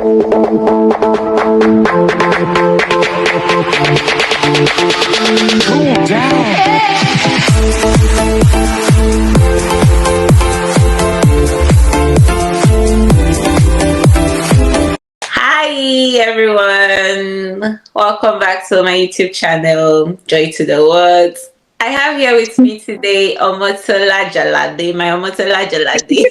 Cool down. Hi everyone, welcome back to my YouTube channel, Joy to the World. I have here with me today Omotola Jalade, my Omotola Jalade.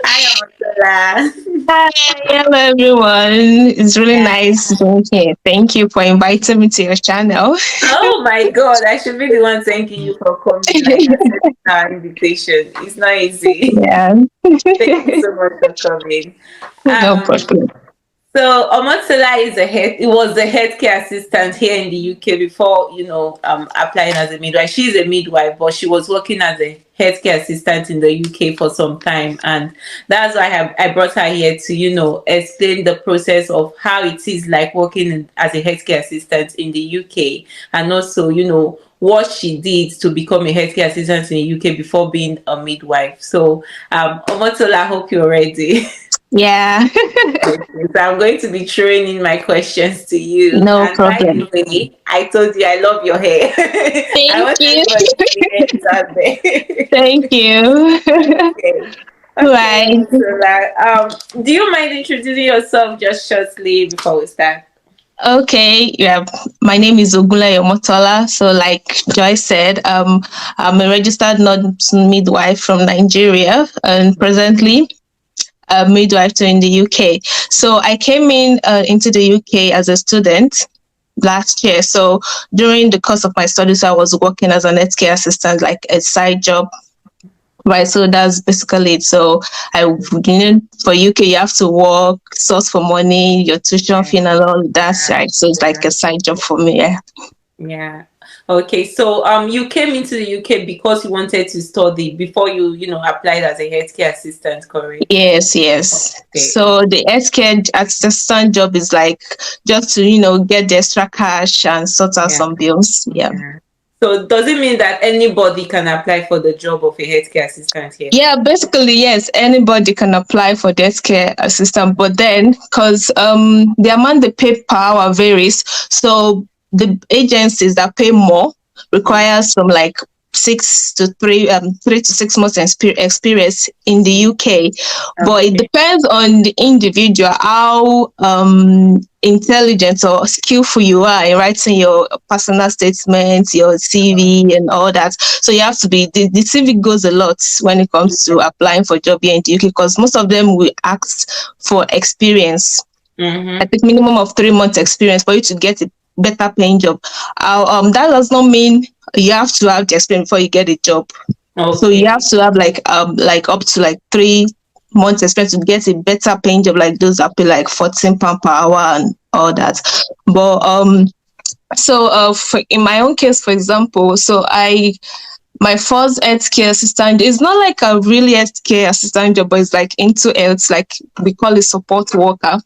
Hi Omotola. Hi, hello everyone. It's really Yeah. nice being here. Thank you for inviting me to your channel. Oh my God, I should be the one thanking you for coming, like accepting our invitation. It's not easy. Yeah, Thank you so much for coming. no Um, problem. So Omotola is it was a healthcare assistant here in the UK before, applying as a midwife. She's a midwife, but she was working as a healthcare assistant in the UK for some time. And that's why I brought her here to, explain the process of how it is like working as a healthcare assistant in the UK. And also, what she did to become a healthcare assistant in the UK before being a midwife. So, Omotola, I hope you're ready. Yeah, Okay, so I'm going to be throwing in my questions to you. no And by the problem. way, I told you I love your hair. I Thank want you. everybody to see it out there. Thank you. Okay. Okay, Right. do you mind introducing yourself just shortly before we start? Okay. Yeah. My name is Ogula Yomotola. So, like Joy said, I'm a registered nurse midwife from Nigeria, and presently a midwife too in the UK. So I came into the UK as a student last year. So during the course of my studies, I was working as an healthcare assistant, like a side job. Right, so that's basically it. So for UK, you have to work, source for money, your tuition fee, and all that. Right, so it's like a side job for me. Yeah. Yeah. Okay. So you came into the UK because you wanted to study before you applied as a healthcare assistant, correct? Yes, yes. Okay. So the healthcare assistant job is like just to get the extra cash and sort out Yeah. some bills. Yeah. Yeah. So does it mean that anybody can apply for the job of a healthcare assistant here? Yeah, basically, yes, anybody can apply for death care assistant, but then because the amount they pay per hour varies, so the agencies that pay more require some like 3 to 6 months experience in the UK, but it Okay. depends on the individual how intelligent or skillful you are in writing your personal statements, your CV, and all that. So you have to be the CV goes a lot when it comes to applying for job here in the UK because most of them will ask for experience. I Mm-hmm. think minimum of 3 months experience for you to get a better paying job. That does not mean you have to have the experience before you get a job. So you have Okay. to have like up to like 3 months experience to get a better paying job like those that pay like £14 per hour and all that. But in my own case, for example, my first healthcare assistant is not like a really healthcare assistant job, but it's like into health, like we call it support worker.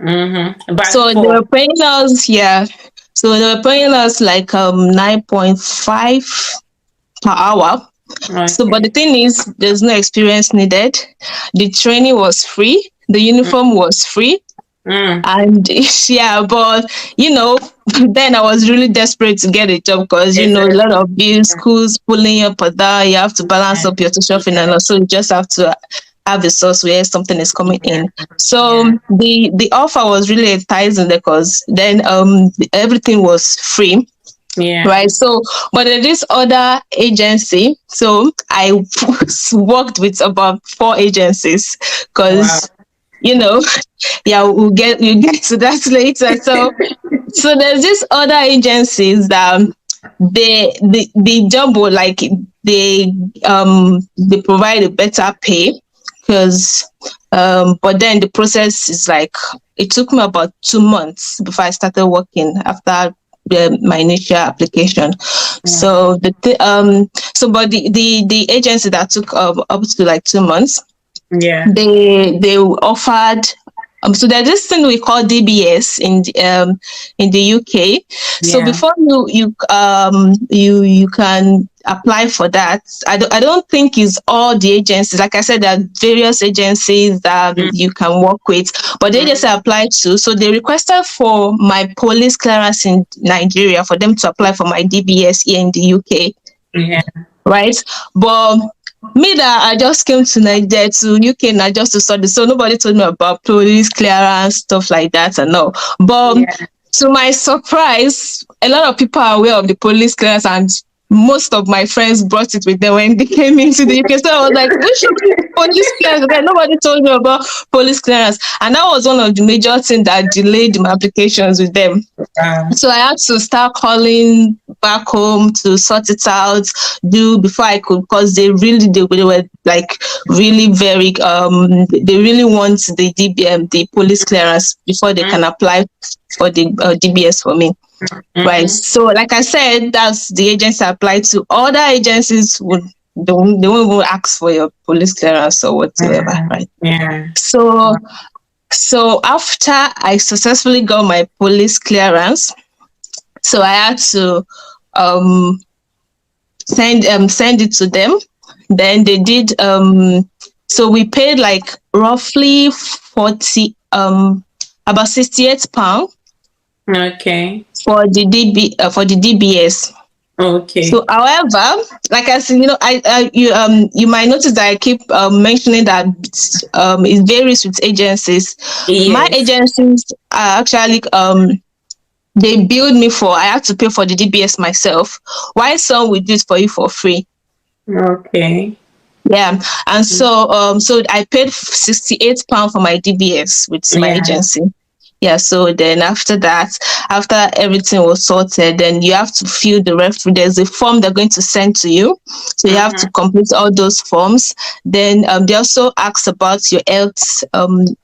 Mm-hmm. Band So they were four. paying us, yeah. So they were paying us like 9.5 per hour. So, but the Okay. thing is, there's no experience needed. The training was free. The uniform was free. Mm. And yeah, but then I was really desperate to get a job because a lot Exactly. of these schools pulling you up or down, you have to balance up your tuition fee and Yeah. also you just have to have a source where something is coming Yeah. in. So Yeah. the offer was really enticing because then everything was free. Yeah. Right. So, but there is other agency. So I worked with about 4 agencies Wow. because, you know, yeah, we'll get to that later. So there's this other agencies that the job will like they provide a better pay because but then the process is like it took me about 2 months before I started working after my initial application. So but the agency that took up to like 2 months, Yeah. they offered so there's this thing we call DBS in the UK. So Yeah. before you can apply for that. I don't think it's all the agencies. Like I said, there are various agencies that you can work with, but they just apply to. So they requested for my police clearance in Nigeria for them to apply for my DBS here in the UK. Yeah. Right? But me that I just came to Nigeria to UK now just to study, so nobody told me about police clearance, stuff like that and all. But Yeah. to my surprise, a lot of people are aware of the police clearance, and most of my friends brought it with them when they came into the UK. So I was like, we should do police clearance. Okay, nobody told me about police clearance. And that was one of the major things that delayed my applications with them. So I had to start calling back home to sort it out, before I could, because they were like really very they really want the the police clearance before they can apply for the DBS for me. Right. So like I said, that's the agency I applied to. Other agencies they won't even ask for your police clearance or whatsoever, right? Yeah. So after I successfully got my police clearance, so I had to send it to them. Then they did so we paid like roughly 40 about £68 Okay. for the DBS. Okay. So, however, like I said, you might notice that I keep mentioning that it varies with agencies. Yes. My agencies are actually they billed me for. I had to pay for the DBS myself. Why some will do it for you for free? Okay. Yeah, and so I paid £68 for my DBS with my agency. Yeah, so then after that, after everything was sorted, then you have to fill the reference. There's a form they're going to send to you. So you have to complete all those forms. Then they also ask about your health,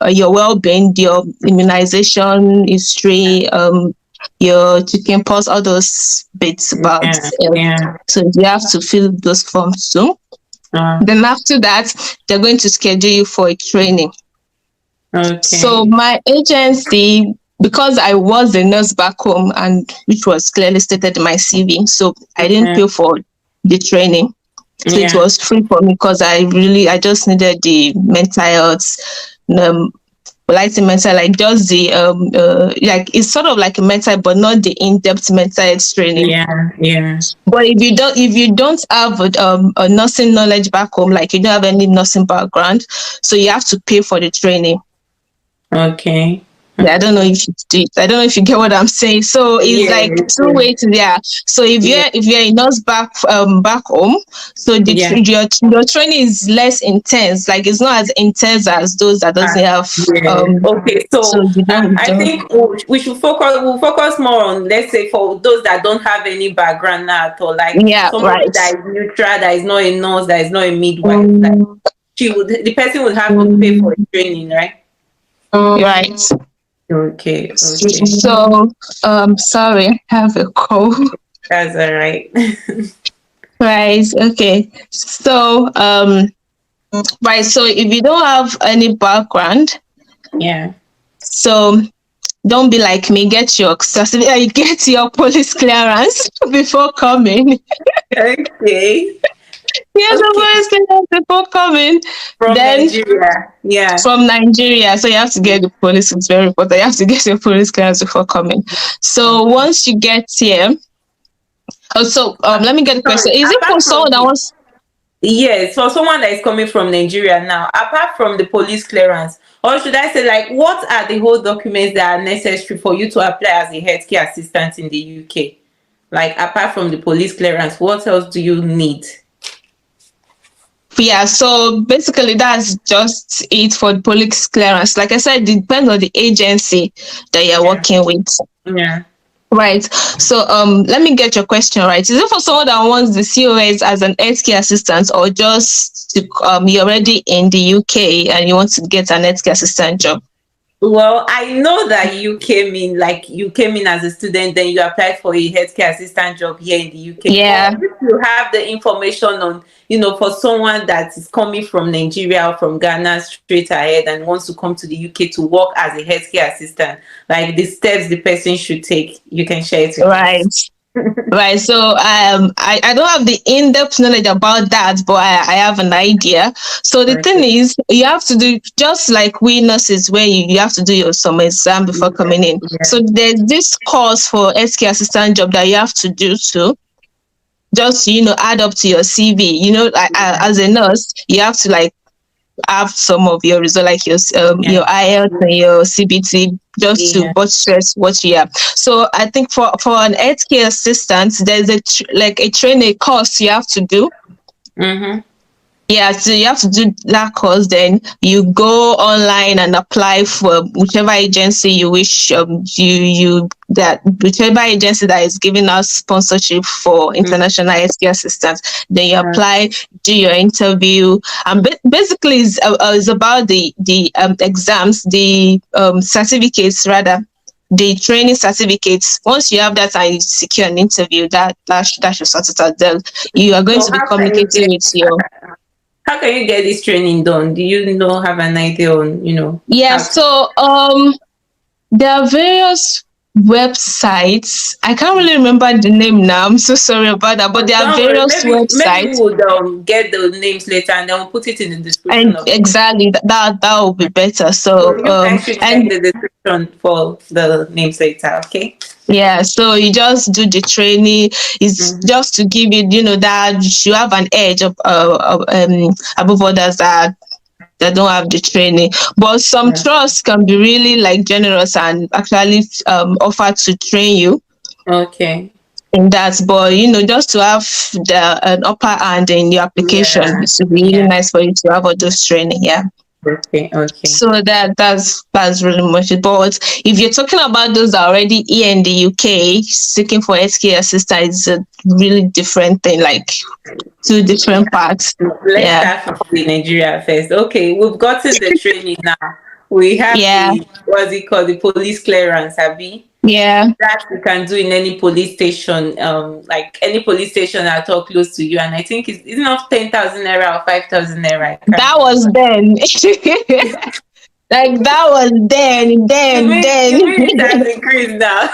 your well-being, your immunization history, your chicken pox, all those bits about health. So you have to fill those forms too. Then after that, they're going to schedule you for a training. Okay. So my agency, because I was a nurse back home, and which was clearly stated in my CV, so I didn't pay for the training. So it was free for me because I just needed the mental health, mental, like just the like it's sort of like a mental, but not the in-depth mental health training. Yeah. But if you don't have a nursing knowledge back home, like you don't have any nursing background, so you have to pay for the training. Okay. Yeah, I don't know if you get what I'm saying. So it's like two ways there. So if you're a nurse back home, so your training is less intense. Like it's not as intense as those that doesn't have. Okay, so I think we should focus. We'll focus more on, let's say, for those that don't have any background now at all, like somebody that is neutral, that is not a nurse, that is not a midwife. Like the person would have to pay for training, right? Right. Okay. So, sorry, I have a cold. That's all right. Right. Okay. So, right. So, if you don't have any background, so don't be like me. Get your police clearance before coming. Okay. Yes, police clearance before coming. From Nigeria. Yeah. From Nigeria. So you have to get the police. It's very important. You have to get your police clearance before coming. So once you get here, let me get a question. Is it for someone that wants? Yes, for someone that is coming from Nigeria now, apart from the police clearance, or should I say, like, what are the whole documents that are necessary for you to apply as a healthcare assistant in the UK? Like, apart from the police clearance, what else do you need? Yeah, so basically that's just it for the police clearance. Like I said, it depends on the agency that you're working with. Yeah. Right. So let me get your question right. Is it for someone that wants the COS as an healthcare assistant, or just you're already in the UK and you want to get an healthcare assistant job? Well, I know that you came in as a student, then you applied for a healthcare assistant job here in the UK. Yeah. But if you have the information on for someone that is coming from Nigeria or from Ghana straight ahead and wants to come to the UK to work as a healthcare assistant, like the steps the person should take? You can share it with Right. us. Right. So I don't have the in-depth knowledge about that, but I have an idea. So the thing Okay. is, you have to do just like we nurses, where you have to do your some exam before coming in. Yeah. So there's this course for healthcare assistant job that you have to do too. Just add up to your CV. Like as a nurse, you have to like have some of your result, like your IELTS and your CBT, just to Yeah. buttress what you have. So I think for an healthcare assistant, there's a training course you have to do. Mm-hmm. Yeah, so you have to do that course. Then you go online and apply for whichever agency you wish. That whichever agency that is giving us sponsorship for international healthcare assistance. Then you apply, do your interview, and basically is about the exams, the certificates rather. The training certificates. Once you have that and you secure an interview, that should sort it out. Then you are going So to be communicating with your. how can you get this training done? Do you have an idea on, Yeah, how to? so there are various websites. I can't really remember the name now. I'm so sorry about that. But there are Don't worry, various maybe websites, we'll get the names later and then we'll put it in the description and of. exactly that will be better. So So you guys should check and the description for the names later, okay? yeah, so you just do the training. It's just to give it, that you have an edge above others that don't have the training. But some trusts can be really like generous and actually offer to train you Okay. in that. But just to have an upper hand in your application, Yeah. it would be really Yeah. nice for you to have all those training. Yeah. Okay. So that's really much it. But if you're talking about those that are already here in the UK seeking for healthcare assistance, it's a really different thing, like two different parts. Let's Yeah. start with Nigeria first. Okay, we've gotten the training now. We have Yeah. the, what's it called, the police clearance, Abby. Yeah. That you can do in any police station, like any police station at all close to you. And I think it's not 10,000 naira or 5,000 naira. That was then. Like that was then. You mean it Then. has increased now?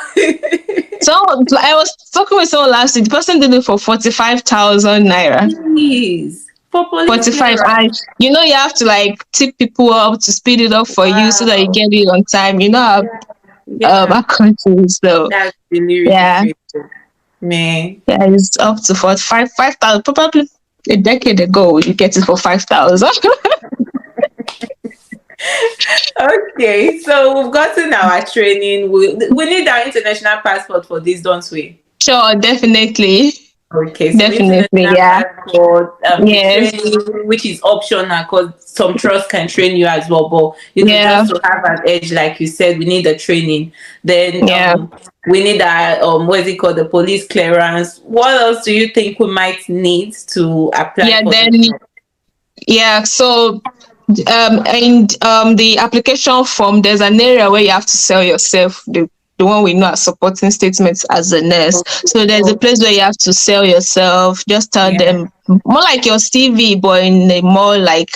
So I was talking with someone last week. The person did it for 45,000 naira. Please. For police 45. clearance. And you have to like tip people up to speed it up for you so that you get it on time. Our country. So That's really yeah. crazy. Man. Yeah, it's up to 5,000. Probably a decade ago, you get it for 5,000. Okay, so we've gotten our training. We need our international passport for this, don't we? Sure, definitely. Okay, so Definitely, international yeah. passport, Yes. training, which is optional because some trusts can train you as well. But Yeah. just to have an edge, like you said, we need the training. Then Yeah. we need our what is it called, the police clearance. What else do you think we might need to apply? Yeah, for then the job? yeah, so in the application form, there's an area where you have to sell yourself, the one we know as supporting statements as a nurse. So there's a place where you have to sell yourself. Just tell them more like your CV, but in a more like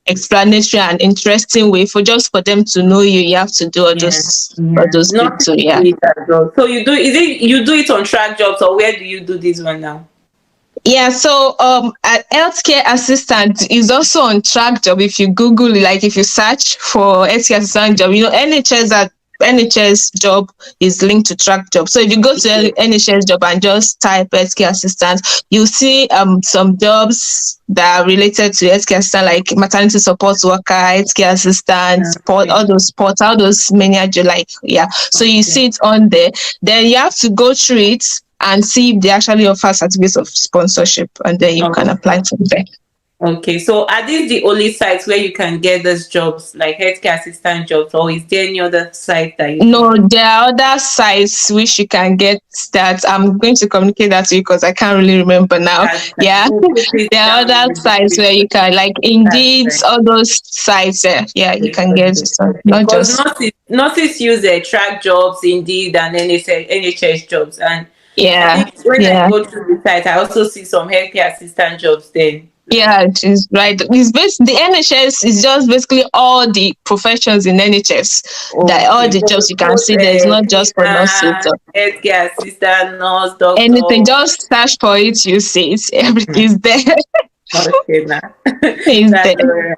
explanatory and interesting way for them to know you. You have to do all those Not bits. So yeah. So you do it on track jobs, or where do you do this one now? Yeah, so an healthcare assistant is also on track job. If you Google it, like if you search for healthcare assistant job, NHS job is linked to track job. So if you go to NHS job and just type healthcare assistant, you'll see some jobs that are related to healthcare assistant, like maternity support worker, healthcare assistant, all those many like So you see it on there. Then you have to go through it and see if they actually offer certificates of sponsorship, and then you can apply from there. Okay, so are these the only sites where you can get those jobs, like healthcare assistant jobs, or is there any other site that you? No, there are other sites which you can get that. I'm going to communicate that to you because I can't really remember now. There are other sites where you can, like Indeed, all those sites. Yeah, you can get it. So not because just nurses use track jobs, Indeed, and NHS jobs, and I Yeah, think when I yeah. go through the site, I also see some healthcare assistant jobs then. Yeah, she's right. The NHS is just basically all the professions in NHS. That all Okay, the jobs you can both see there is not just for nurses. cleaner, healthcare assistant, nurse, Anything, doctor. just search for it, you see it. Everything is there. Okay, now Is that's there. all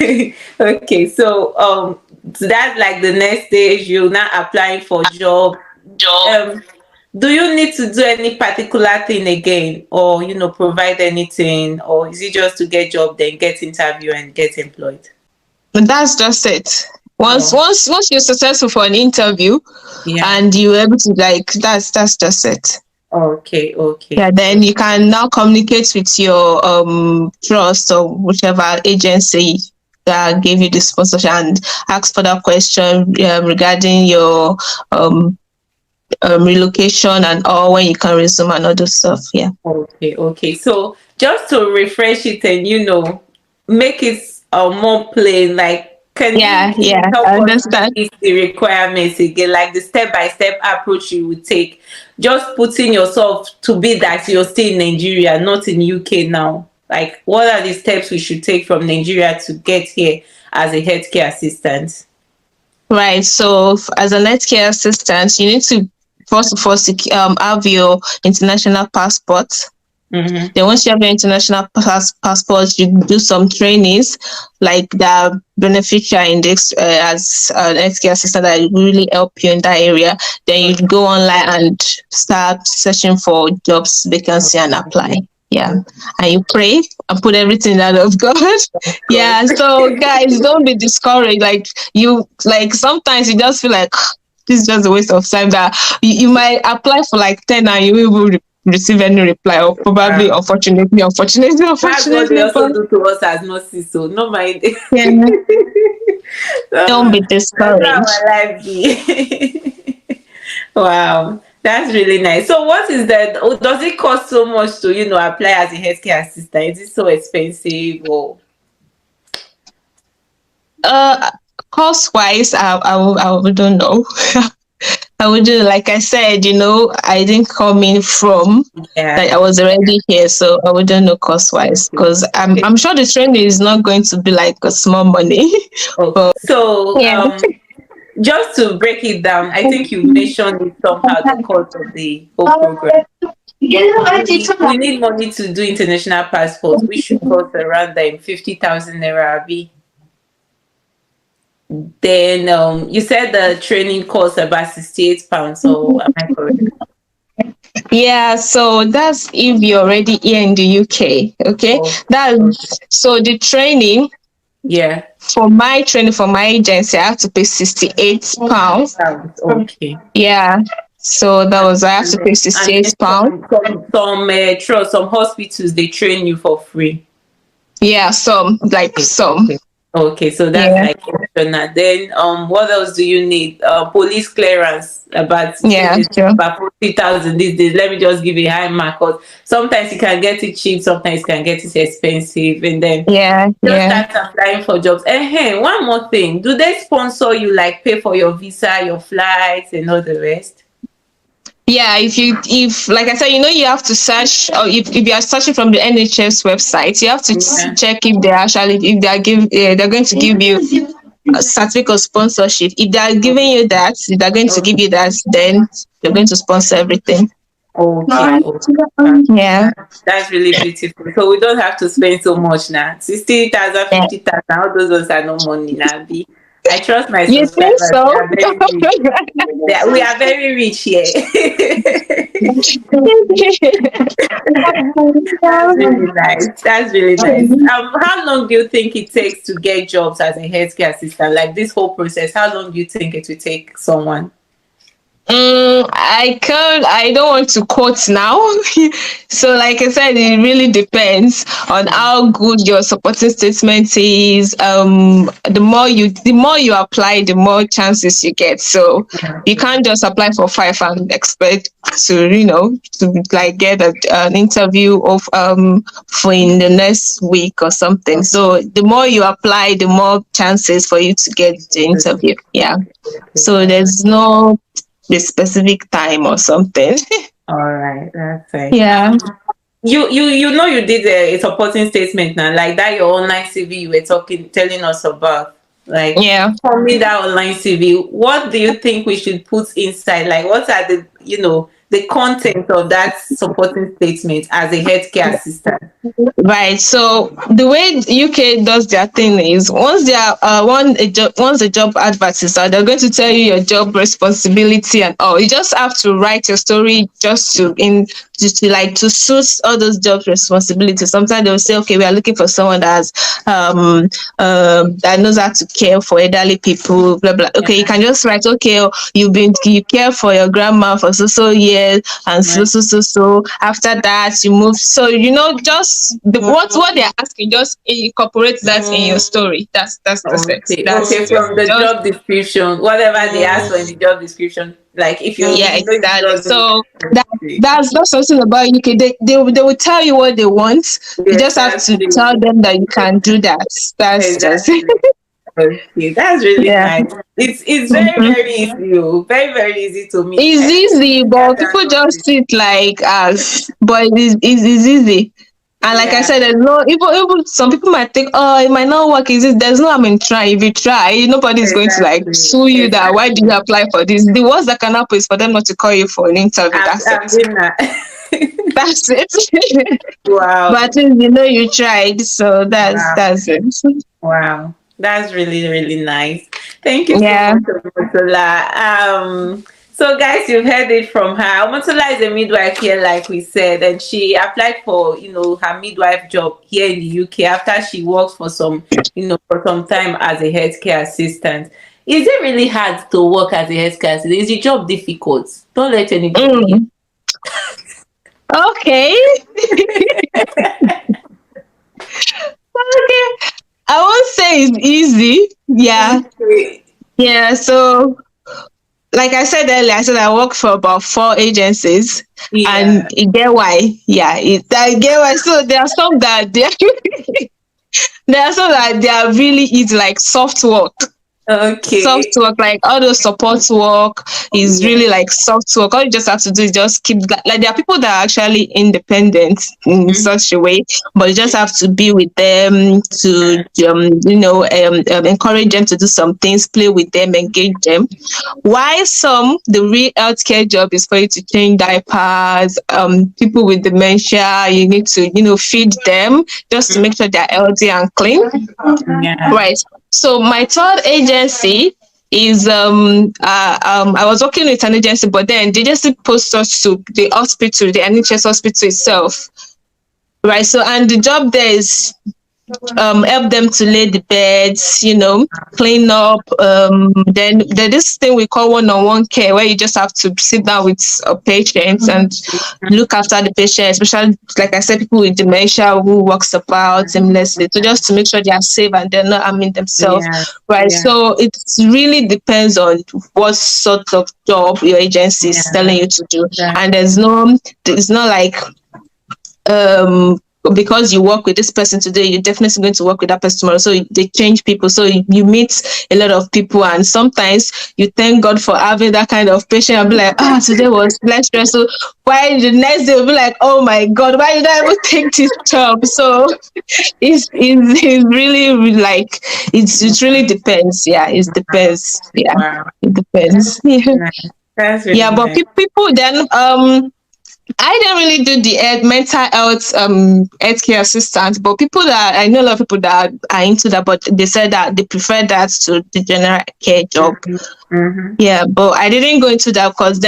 right. Okay, so that's like the next stage. You're now applying for job. Um, do you need to do any particular thing again, or provide anything, or is it just to get job, then get interview and get employed? But that's just it. Once Oh, once once you're successful for an interview yeah. and you're able to like that's just it. Okay, Yeah, okay. then you can now communicate with your trust or whichever agency that gave you the sponsorship and ask further question regarding your um, relocation and all when you can resume and all those stuff. Yeah. Okay, okay. So just to refresh it and make it more plain, like can you Yeah, yeah, help I us understand. list the requirements again, like the step-by-step approach you would take, just putting yourself to be that you're still in Nigeria, not in UK now. Like what are the steps we should take from Nigeria to get here as a healthcare assistant? Right. So as a healthcare assistant, you need to first of all have your international passport. Mm-hmm. Then once you have your international passport, you do some trainings like the beneficiary index as an healthcare assistant that will really help you in that area. Then you go online and start searching for jobs vacancy and apply. Yeah. And you pray and put everything out of God. Yeah. So guys, don't be discouraged. Like sometimes you just feel like this is just a waste of time that you might apply for like 10 and you will receive any reply or probably That's what they unfortunately also but do to us as nurses, so no mind. yeah, don't be That's how discouraged. our life be. Wow, that's really nice. So, what is that? Oh, does it cost so much to apply as a healthcare assistant? Is it so expensive or? uh Cost wise, I don't know. I would do like I said, I didn't come in from Yeah. like I was already here, so I wouldn't know cost wise because I'm sure the training is not going to be like a small money. Okay. But So, yeah. just to break it down, I think you mentioned it somehow the cost of the whole program. We need money to do international passports, which should cost around 50,000 naira. Abi. Then you said the training costs about 68 pounds. So am I correct? Yeah, so that's if you're already here in the UK. Okay. Oh, That's so the training yeah. for my agency, I have to pay £68. Pounds. Okay. Yeah. So that was I have to pay And then £68. some hospitals they train you for free. Yeah, some. Okay. Okay, so that's Yeah. like optional. Then what else do you need? Police clearance about Yeah, since it's sure. about 40,000 these days. Let me just give a high mark because sometimes you can get it cheap, sometimes you can get it expensive, and then Yeah, just yeah. start applying for jobs. And hey, one more thing. Do they sponsor you, like pay for your visa, your flights, and all the rest? Yeah, if like I said, you have to search or if you are searching from the NHS website, you have to Yeah. check if they're going to give you a certificate of sponsorship. If they are giving you that, if they're going to give you that, then they're going to sponsor everything. Okay, okay. Yeah. That's really beautiful. So we don't have to spend so much now. 60,000, Yeah. 50,000, all those ones are no money now. I trust my You think subscribers. They so? are very rich. We are very rich here. That's really nice. That's really nice. How long do you think it takes to get jobs as a healthcare assistant? Like this whole process, how long do you think it will take someone? I don't want to quote now. So like I said, it really depends on how good your supporting statement is. The more you apply, the more chances you get. So you can't just apply for 5 and expect to like get an interview of for in the next week or something. So the more you apply, the more chances for you to get the interview. Yeah. So there's no the specific time or something. All right, that's fine. Yeah. You know you did a supporting statement now, like that your online CV you were telling us about. Like, Yeah. for me, that online CV, what do you think we should put inside? Like, what are the the content of that supporting statement as a healthcare assistant? Right. So the way UK does their thing is once they are once a job advert is out, they're going to tell you your job responsibility and all. You just have to write your story just to like to suit all those job responsibilities. Sometimes they'll say, okay, we are looking for someone that knows how to care for elderly people, blah blah. Okay, you can just write, okay, oh, you care for your grandma for so years and Right. so after that you move, so just what they're asking, just incorporate that in your story. That's it. Okay, That's okay, it. from the Just job description, whatever they ask for in the job description, like if you yeah, know the exactly. job So description. that's not something about UK. They will tell you what they want. You Yeah, just have to exactly. tell them that you can do that. That's just it. Exactly. Okay, that's really Yeah. nice. It's very, Mhm. very easy. Very, very easy to meet. It's easy, but That's people what just sit like but it's easy. And like I yeah, said, there's no even some people might think, oh, it might not work. Is it? There's no harm in trying. If you try, nobody's going to like exactly. sue you that why did you Exactly. apply for this? The worst that can happen is for them not to call you for an interview. That's I'm it. doing that. That's it. Wow. But at least you tried. So Wow. that's it. Wow. That's really, really nice. Thank you so Yeah. much, Omotola. So guys, you've heard it from her. Omotola is a midwife here, like we said, and she applied for, her midwife job here in the UK after she worked for for some time as a healthcare assistant. Is it really hard to work as a healthcare assistant? Is the job difficult? Don't let anybody hear. Mm. Okay. Okay. I won't say it's easy. Yeah. Yeah. So like I said earlier, I said I work for about 4 agencies, and Yeah. you get why. Yeah, I get why. So there are some that they are really easy, like soft work. Soft Okay. work, like all those support work is Yeah. really like soft work. All you just have to do is just keep like there are people that are actually independent in Mhm. such a way, but you just have to be with them to encourage them to do some things, play with them, engage them. Why some the real healthcare job is for you to change diapers, people with dementia, you need to, feed them just to make sure they're healthy and clean. Yeah. Right. So my third agency is I was working with an agency, but then the agency posted us to the hospital, the NHS hospital itself. Right. So and the job there is help them to lay the beds, clean up. Then there's this thing we call one-on-one care where you just have to sit down with a patient and look after the patient, especially like I said, people with dementia who walks about aimlessly. So just to make sure they are safe and they're not harming themselves. Yeah. Right. Yeah. So it really depends on what sort of job your agency is Yeah. telling you to do. That, And it's not like because you work with this person today, you're definitely going to work with that person tomorrow. So they change people. So you meet a lot of people, and sometimes you thank God for having that kind of patient. I'll be like, today was less stressful. Why the next day will be like, oh my God, why did I ever take this job? So it's really like it really depends. Yeah, it depends. Yeah, wow. it depends. Yeah, Nice. That's really yeah. But nice. people then I didn't really do the mental health healthcare assistant, but people that I know a lot of people that are into that, but they said that they prefer that to the general care job. Mm-hmm. Yeah, but I didn't go into that because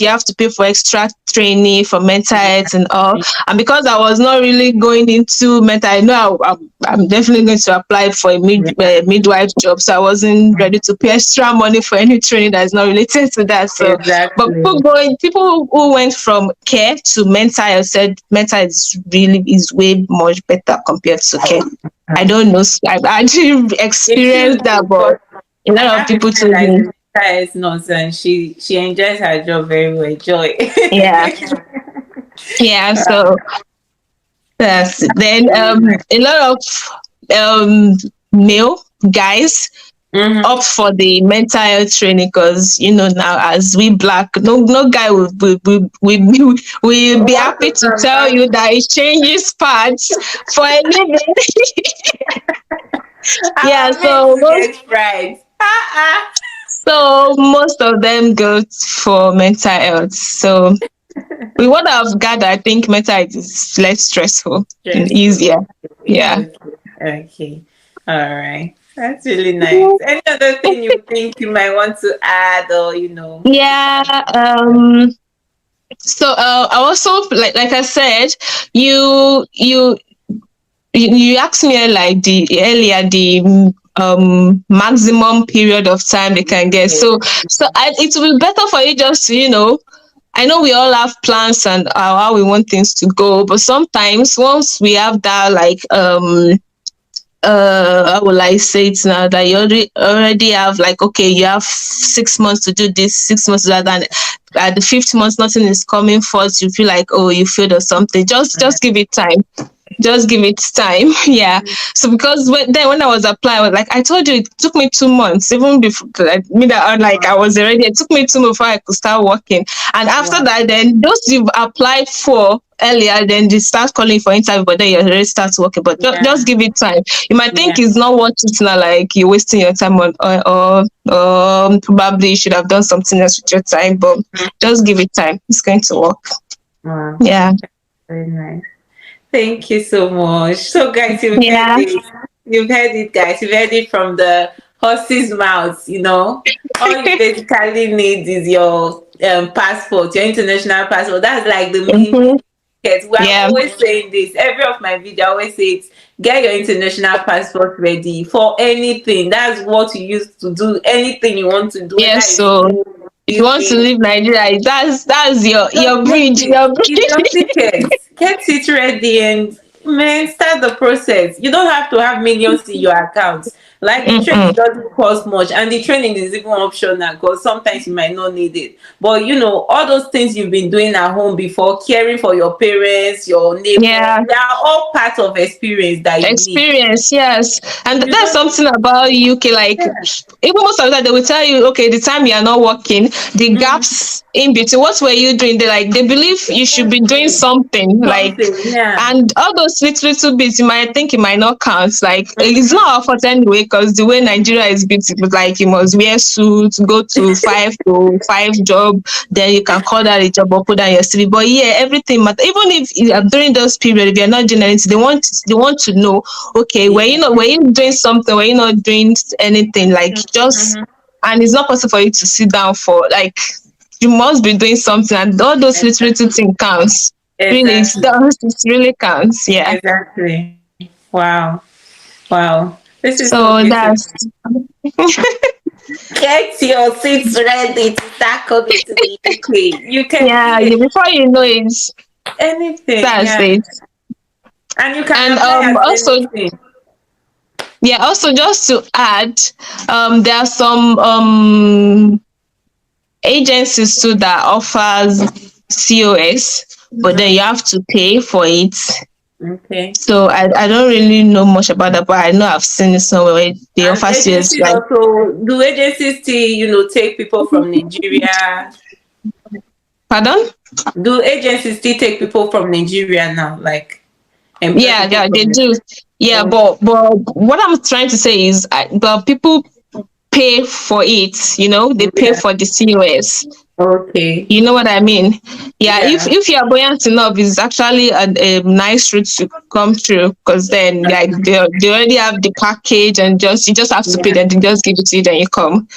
you have to pay for extra training for mental health and all. And because I was not really going into mental, I know I'm definitely going to apply for a midwife job, so I wasn't ready to pay extra money for any training that is not related to that. So, but Exactly. people who went from care to mental health said mental is way much better compared to care. I don't know. I've actually It should experienced be, that, but but a I lot of have a people friend told that is me. a mental nurse and she enjoys her job very well. Joy. Yeah, yeah. So that's it. Then a lot of male guys Mm-hmm. opt for the mental health training, because now, as we black, no guy will be What happy is to on tell that? you that he changes parts for a living. Yeah, Our mates so will get fried. most of them go for mental health. So with what I've gathered, I think mental health is less stressful and Stressful. easier. Yeah. Okay. Okay. All right. That's really nice. Any other thing you think you might want to add, or Yeah. So I also, like I said, you you you asked me like the earlier the maximum period of time they can get. Yes. It will be better for you just to, I know we all have plans and how we want things to go, but sometimes once we have that, like, how will I say it now, that you already have, like, okay, you have 6 months to do this, 6 months to do that, and at the fifth month nothing is coming first, you feel like, oh, you failed or something. Just give it time, just give it time. Yeah. So because when I was applying, I was like, I told you, it took me 2 months, even before, like, me that like I was already, it took me 2 months before I could start working. And after Wow. that, then those you've applied for earlier, then they start calling for interview, but then you already start working. But just Yeah. give it time. You might Yeah. think it's not worth it now, like you're wasting your time on, or probably you should have done something else with your time, but just give it time, it's going to work. Wow. Yeah. Very nice. Thank you so much. So, guys, you've heard Yeah. it. You've heard it, guys. You've heard it from the horse's mouth. All you basically need is your passport, your international passport. That's like the main Hmm. thing. Yes, we're Yeah. always saying this. Every of my video, I always say it. Get your international passport ready for anything. That's what you use to do anything you want to do. Whether Yes. it's So school, if you want to business, leave Nigeria, that's just your make bridge. it. Your It's your bridge. ticket. Get it ready and man, start the process. You don't have to have millions in your account. Like the training Mm-mm. doesn't cost much, and the training is even optional because sometimes you might not need it. But all those things you've been doing at home before, caring for your parents, your neighbor, Yeah. they are all part of experience that you need. Experience, yes. And You that's don't. something about UK, like, Yeah. even most of the time they will tell you, okay, the time you are not working, the Mm, gaps in between, what were you doing? They believe you should be doing exactly. something, like, Something. Yeah. and all those little bits you might think it might not count. Like, it's Mhm. not our fault anyway, because the way Nigeria is built, it was like you must wear suits, go to 5 to 5 job, then you can call that a job or put that in your CV. But yeah, everything matter. Even if during those periods, if you're not doing anything, they want to know, okay, Yeah. were you doing something, were you not doing anything, like, just. Mhm. And it's not possible for you to sit down for, like, you must be doing something, and all those little Exactly. things counts. Really, it Exactly. does. It really counts. Yeah. Exactly. Wow. Wow. This is so So beautiful. that's Get your seats ready to start coming to the UK. You can yeah. be Before you know it, anything, that's yeah. it. And you can And apply as also, anything. yeah, also just to add, there are some agencies too that offers COS, but then you Mm, have to pay for it. okay. So I don't really know much about that, but I know I've seen it somewhere where they And offer COS, agencies like, also do agencies still, take people from Nigeria? pardon? Do agencies still take people from Nigeria now? Like employ Yeah, people yeah, they from do. Yeah, Nigeria? but what I'm trying to say is, the people pay for it. They pay Yeah. for the COS. Okay. You know what I mean? Yeah, if Yeah. you are buoyant enough, it's actually a nice route to come through, because then, like, they already have the package, and you just have to pay Yeah. them. They just give it to you, then you come.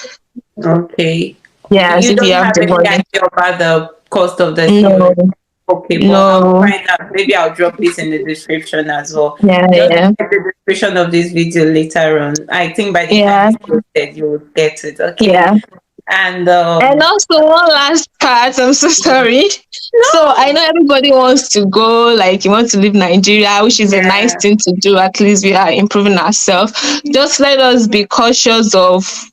Okay. Yes, You if you don't have have the any money. idea about the cost of the No, COS? Okay, but I will no. find out. Maybe I'll drop this in the description as well. Yeah, Just yeah, check the description of this video later on. I think by the time yeah, it's posted, you will get it. Okay. yeah. And And also, one last part, I'm so sorry. So I no, know everybody wants to go, like, you want to leave Nigeria, which is a nice yeah, thing to do. At least we are improving ourselves. Just let us be cautious of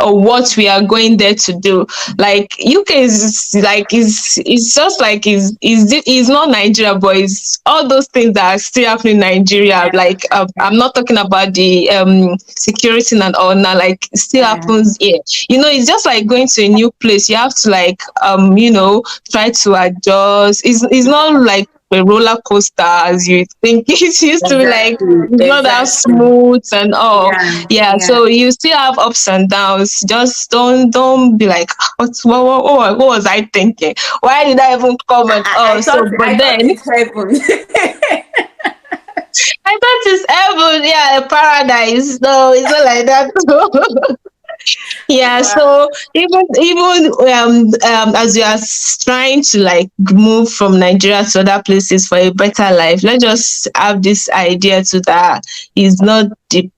what we are going there to do. Like UK is like is just like is not Nigeria, but it's all those things that are still happening in Nigeria. Like I'm not talking about the security and all now. Like it still happens here. It's just like going to a new place. You have to like try to adjust. It's not like a roller coaster as you think it used to be. Like it's not that smooth and all. Yeah, so you still have ups and downs. Just don't be like, what was I thinking? Why did I even come and But then it's heaven. I thought it's heaven, yeah, a paradise. No, it's not like that. Yeah, so even as you are trying to like move from Nigeria to other places for a better life, let's just have this idea to that is not the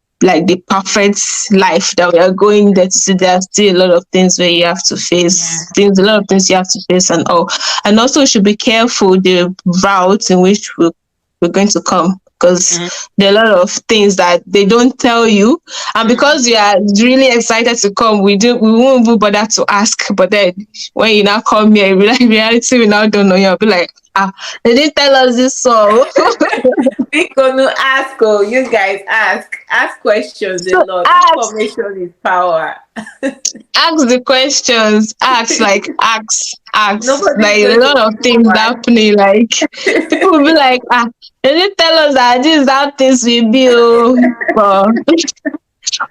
perfect life that we are going there to see. There are still a lot of things where you have to face a lot of things you have to face and all. And also we should be careful the route in which we're going to come, because there are a lot of things that they don't tell you, and because you are really excited to come, we won't even bother to ask. But then when you now come here, reality we now don't know. You'll be like, they didn't tell us this, so we gonna ask. You guys ask questions a lot. Information is power. Ask the questions. Ask. Nobody's like a lot of things happening. Like people will be like, they didn't tell us that this is how things will be.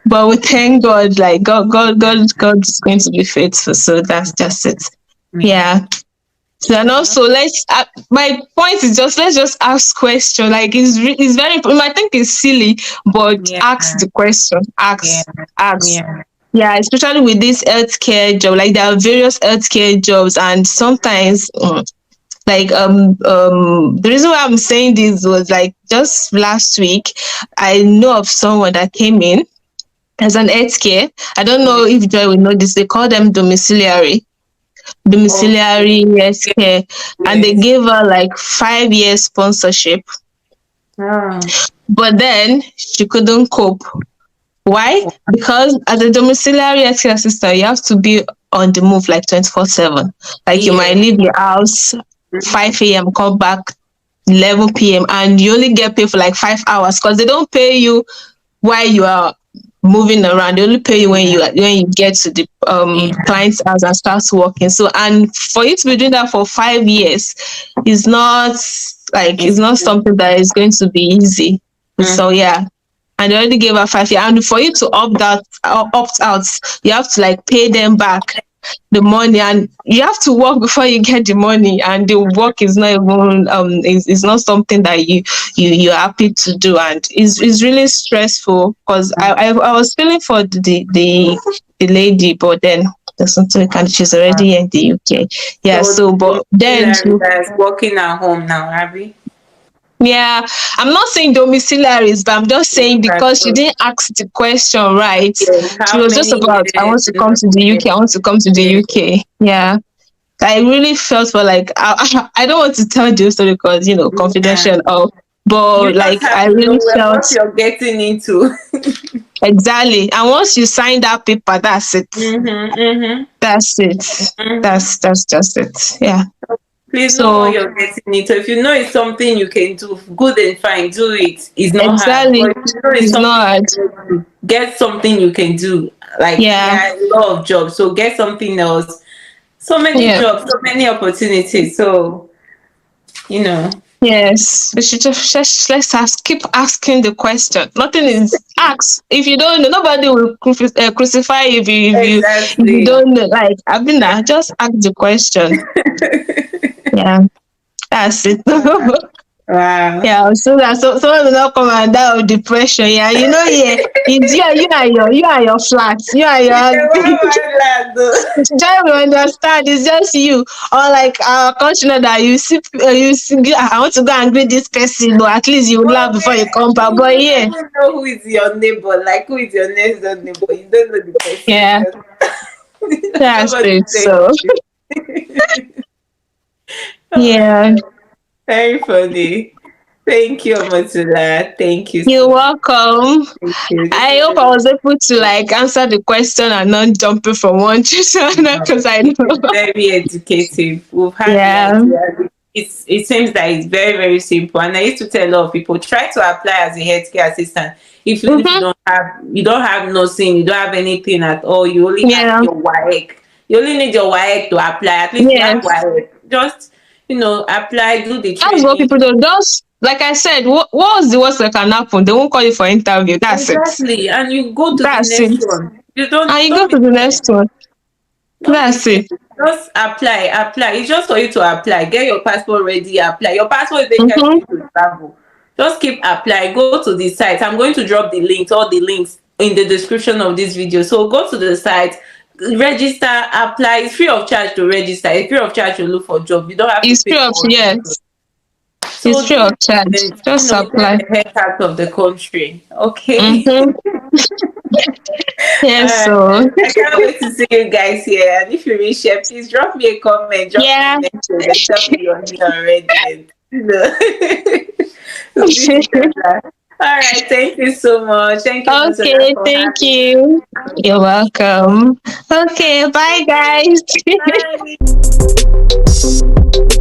But we thank God. Like God's going to be faithful. So that's just it. Yeah. So, and also my point is let's just ask questions. Like it's very, you might think it's silly, but ask the question. Ask. Yeah, especially with this healthcare job. Like there are various healthcare jobs, and sometimes like the reason why I'm saying this was like just last week I know of someone that came in as an healthcare. I don't know if Joy will know this. They call them domiciliary healthcare, and they gave her like 5 years sponsorship. But then she couldn't cope. Why? Because as a domiciliary healthcare assistant, you have to be on the move like 24/7. Like you might leave your house 5 a.m., come back 11 p.m., and you only get paid for like 5 hours, because they don't pay you while you are moving around. They only pay you when you get to the client's house and start working. So, and for you to be doing that for 5 years is not it's not something that is going to be easy. So yeah. And they already gave her 5 years. And for you to opt out, you have to like pay them back the money, and you have to work before you get the money. And the work is not even is not something that you're happy to do, and it's really stressful. Because I was feeling for the lady, but then there's something she's already in the UK. Yeah. So but then working at home now, Abby. Yeah, I'm not saying domiciliaries, but I'm just saying because she didn't ask the question right. She was just about, I want to come to the UK. I want to come to the UK. Yeah. I really felt for like, I don't want to tell the story because, confidential and all. But like, I really felt what you're getting into. Exactly. And once you sign that paper, that's it. That's it. That's just it. Yeah. Please know what you're getting into. If you know it's something you can do, good and fine, do it. It's not hard. But if you know it's not hard. Get something you can do. Like a lot of jobs. So get something else. So many jobs, so many opportunities. So, Yes, we should just keep asking the question. Nothing is asked. If you don't know, nobody will crucify you if you don't know. Like, Abina, just ask the question. Yeah, that's it. Wow. Yeah, so that someone will not come and die of depression. Yeah, it's you are your flat. You are your Joy will understand. It's just you. Or like our culture that you see, I want to go and greet this person, but at least you laugh before you come back. But you don't know who is your neighbor, like who is your next door neighbor. You don't know the person. Yeah. That's it. So yeah. Very funny. Thank you, Amatula. Thank you You're so much. welcome. Thank you. This I hope I was able to like answer the question and not jumping from one to another because I is know. very educative. We've had the Yeah. idea. It seems that it's very, very simple. And I used to tell a lot of people, try to apply as a healthcare assistant. If you Mm-hmm. you don't have nursing, you don't have anything at all, you only have Yeah. your WAEC. You only need your WAEC to apply. At least you have Yes. WAEC. Just, apply, do the That's what training. people do. Just like I said, what was the worst that can happen? They won't call you for interview. That's it. Exactly. And you go to the That's it. next one. You And you go don't be to the scared. next one. Don't be That's scared. it. Just apply. It's just for you to apply. Get your passport ready, apply. Your passport is very helpful Mm-hmm. you to travel. Just keep applying. Go to the site. I'm going to drop the links, all the links in the description of this video. So go to the site, register, apply. It's free of charge to register. It's free of charge to look for job. You don't have to It's pay free of for it. yes. It's So free do of it charge. and Just get apply. the heck out of the country. Okay. Mm-hmm. Yes, Alright, so I can't wait to see you guys here. And if you reach here, please drop me a comment, drop me a yeah. message, and tell me you're here already. And we'll be together. All right, thank you so much. Thank you, Musala, Okay, for thank having you. You're welcome. Okay, bye me. guys. Bye.